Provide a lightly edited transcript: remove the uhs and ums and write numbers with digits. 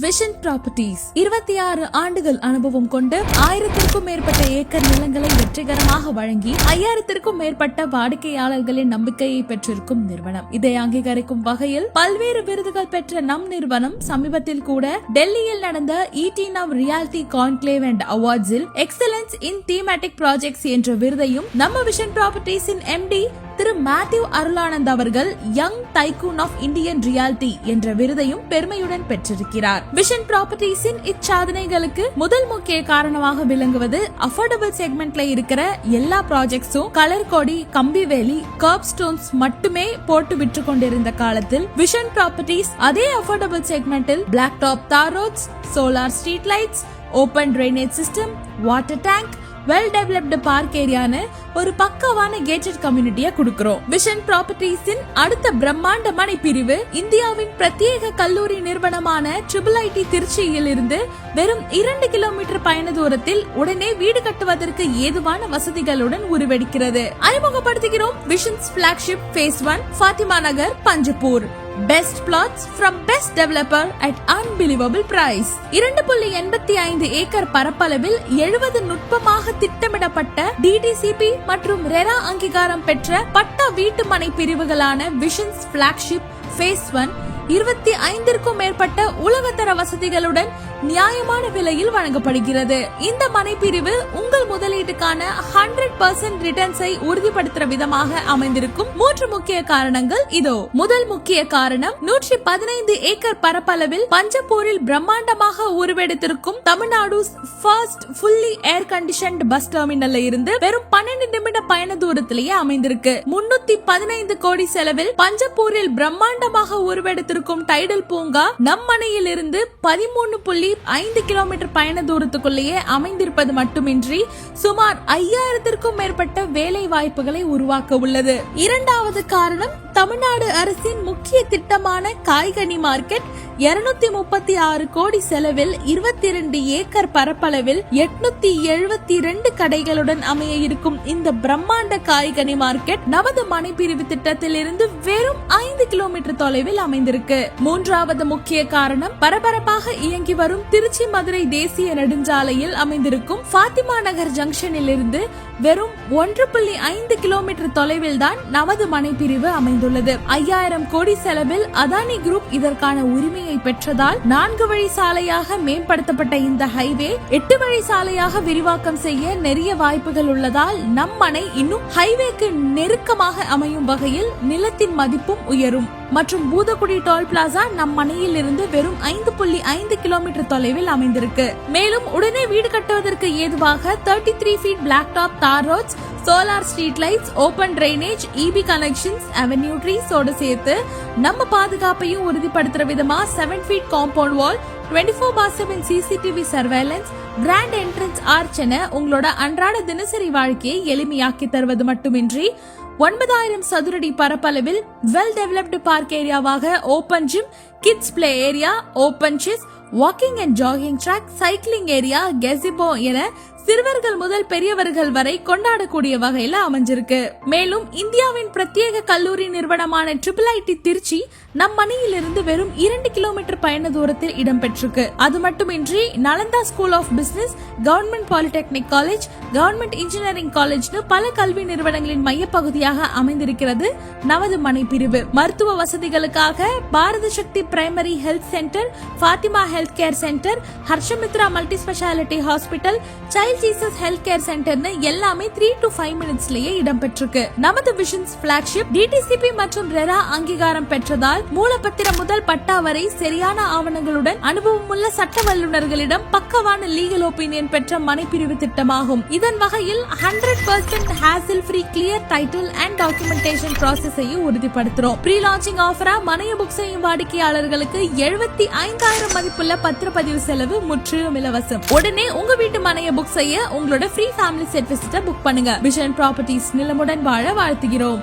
Vision properties 26 ஆண்டுகள் அனுபவம் கொண்டு 1000க்கும் மேற்பட்ட ஏக்கர் நிலங்களை வெற்றிகரமாக வழங்கி 5000க்கும் மேற்பட்ட வாடிக்கையாளர்களின் நம்பிக்கையை பெற்றிருக்கும் நிறுவனம். இதை அங்கீகரிக்கும் வகையில் பல்வேறு விருதுகள் பெற்ற நம் நிறுவனம் சமீபத்தில் கூட டெல்லியில் நடந்த ET Now reality conclave and அவார்ட்ஸில் எக்ஸலன்ஸ் இன் தீமேட்டிக் ப்ராஜெக்ட்ஸ் என்ற விருதையும் நம்ம விஷன் ப்ராப்பர்ட்டிஸின் MD திரு மேத்யூ அருளானந்த் அவர்கள் young tycoon of Indian reality என்ற விருதையும் பெருமையுடன் பெற்றிருக்கிறார். விஷன் ப்ராப்பர்ட்டிஸின் இச்சாதனைகளுக்கு முதல் முக்கிய காரணமாக விளங்குவது அஃபோர்டபிள் செக்மெண்ட்ல இருக்கிற எல்லா ப்ராஜெக்ட்ஸும் கலர் கோடி, கம்பிவேலி, கர்ப் ஸ்டோன்ஸ் மட்டுமே போட்டு விற்று கொண்டிருந்த காலத்தில் விஷன் ப்ராப்பர்ட்டிஸ் அதே அஃபோர்டபிள் செக்மெண்டில் black top tar roads, solar street lights, open drainage system, water tank, well developed park ஏரியான்னு ஒரு பக்காவான கேட்டட் கம்யூனிட்டியை கொடுக்கிறோம். விஷன் ப்ராப்பர்ட்டிஸின் அடுத்த பிரம்மாண்டமான பிரிவு இந்தியாவின் பிரத்யேக கல்லூரி நிறுவனமான IIIT திருச்சியில் இருந்து வெறும் 2 கிலோமீட்டர் பயண தூரத்தில் உடனே வீடு கட்டுவதற்கு ஏதுவான வசதிகளுடன் உருவெடுக்கிறது. அறிமுகப்படுத்துகிறோம் Visions flagship Phase 1 Fathima Nagar, Panjappur. Best plots from best developer at unbelievable price. 2.85 acre பரப்பளவில் 70 நுட்பமாக திட்டமிடப்பட்ட DTCP மற்றும் ரெரா அங்கீகாரம் பெற்ற பட்டா வீட்டு மனை பிரிவுகளான விஷன்ஸ் பிளாக்ஷிப் Phase 1 25க்கும் மேற்பட்ட உலகத்தர வசதிகளுடன் நியாயமான விலையில் வழங்கப்படுகிறது. இந்த மனை பிரிவு உங்கள் முதலீட்டுக்கான 100% ரிட்டர்ன்ஸை உறுதிப்படுத்துற விதமாக அமைந்திருக்கும் 3 முக்கிய காரணங்கள் இதோ. முதல் முக்கிய காரணம் 115 ஏக்கர் பரப்பளவில் பஞ்சப்பூரில் பிரம்மாண்டமாக உருவெடுத்திருக்கும் Tamil Nadu first fully air conditioned bus டெர்மினல்ல இருந்து வெறும் 12 நிமிட பயண தூரத்திலேயே அமைந்திருக்கு. 315 கோடி செலவில் பஞ்சப்பூரில் பிரம்மாண்டமாக உருவெடுத்திருக்கும் டைடல் பூங்கா நம் மனையில் இருந்து 13.5 கிலோமீட்டர் பயண தூரத்துக்குள்ளேயே அமைந்திருப்பது மட்டுமின்றி சுமார் 5000க்கும் மேற்பட்ட வேலை வாய்ப்புகளை உருவாக்க உள்ளது. இரண்டாவது காரணம் தமிழ்நாடு அரசின் முக்கிய திட்டமான காய்கனி மார்க்கெட். 236 கோடி செலவில் 22 ஏக்கர் பரப்பளவில் 872 கடைகளுடன் அமைய இருக்கும் இந்த பிரம்மாண்ட காய்கனி மார்க்கெட் நமது மனை பிரிவு திட்டத்தில் இருந்து வெறும் 5 கிலோமீட்டர் தொலைவில் அமைந்திருக்கு. மூன்றாவது முக்கிய காரணம் பரபரப்பாக இயங்கி வரும் திருச்சி மதுரை தேசிய நெடுஞ்சாலையில் அமைந்திருக்கும் ஃபாத்திமா நகர் ஜங்ஷனில் இருந்து வெறும் 1.5 கிலோமீட்டர் தொலைவில் தான் நமது மனை பிரிவு அமைந்துள்ளது. 5000 கோடி செலவில் அதானி குரூப் இதற்கான உரிமையை பெற்றதால் 4 வழி சாலையாக மேம்படுத்தப்பட்ட இந்த ஹைவே 8 வழி சாலையாக விரிவாக்கம் செய்ய நிறைய வாய்ப்புகள் உள்ளதால் நம் மனை இன்னும் ஹைவேக்கு நெருக்கமாக அமையும் வகையில் நிலத்தின் மதிப்பும் உயரும். மற்றும் பூதக்குடி டோல் பிளாசா நம் மனையில் இருந்து வெறும் 5.5 கிலோமீட்டர் தொலைவில் அமைந்திருக்கு. மேலும் உடனே வீடு கட்டுவதற்கு ஏதுவாக 33 feet black top tar roads, solar street lights, open drainage, EB connections, avenue ட்ரீஸோடு சேர்த்து நம்ம பாதுகாப்பையும் உறுதிப்படுத்துற விதமா 7 feet compound wall, 24/7 CCTV surveillance, grand entrance arch என உங்களோட அன்றாட தினசரி வாழ்க்கையை எளிமையாக்கி தருவது மட்டுமின்றி 9000 சதுரடி பரப்பளவில் வெல் டெவலப்டு பார்க் ஏரியாவாக open gym, kids play area, open chess, walking and jogging track, cycling area, gazebo என சிறுவர்கள் முதல் பெரியவர்கள் வரை கொண்டாடக்கூடிய வகையில அமைஞ்சிருக்கு. மேலும் இந்தியாவின் பிரத்யேக கல்லூரி நிறுவனமான IIIT திருச்சி நம் மனையில் இருந்து வெறும் 2 கிலோமீட்டர் பயண தூரத்தில் இடம்பெற்றிருக்கு. அது மட்டுமின்றி Nalanda school of business, government polytechnic college, government engineering காலேஜ்னு பல கல்வி நிறுவனங்களின் மையப்பகுதியாக அமைந்திருக்கிறது நமது மனை பிரிவு. மருத்துவ வசதிகளுக்காக Bharath Sakthi primary health centre, Fathima health care centre, Harshamitra multi speciality hospital, child Jesus health care சென்டர்னு எல்லாமே 3 to 5 மினிட்ஸ்லயே இடம்பெற்றிருக்கு. நமது விஷன்ஸ் பிளாக்ஷிப் DTCP மற்றும் ரெரா அங்கீகாரம் பெற்றதால் மூலப்பத்திரம் முதல் பட்டா வரை சரியான ஆவணங்களுடன் அனுபவமுள்ள சட்ட வல்லுநர்களிடம் பக்கவான லீகல் ஒப்பீனியன் பெற்ற மனைப்பிரிவு திட்டமாகும். இதன் வகையில் 100% hassle free clear title and documentation ப்ராசஸையும் உறுதிப்படுத்துறோம். ப்ரீ லான்ச்சிங் ஆஃபரா மனைய புக் செய்யும் வாடிக்கையாளர்களுக்கு 75,000 மதிப்புள்ள பத்திரப்பதிவு செலவு முற்றிலும் இலவசம். உடனே உங்க வீட்டு மனைய புக் செய்ய உங்களோட ஃப்ரீ ஃபேமிலி செட் விசிட்ட புக் பண்ணுங்க. விஷன் ப்ராப்பர்ட்டிஸ் நிலமுடன் வாழ வாழ்த்துகிறோம்.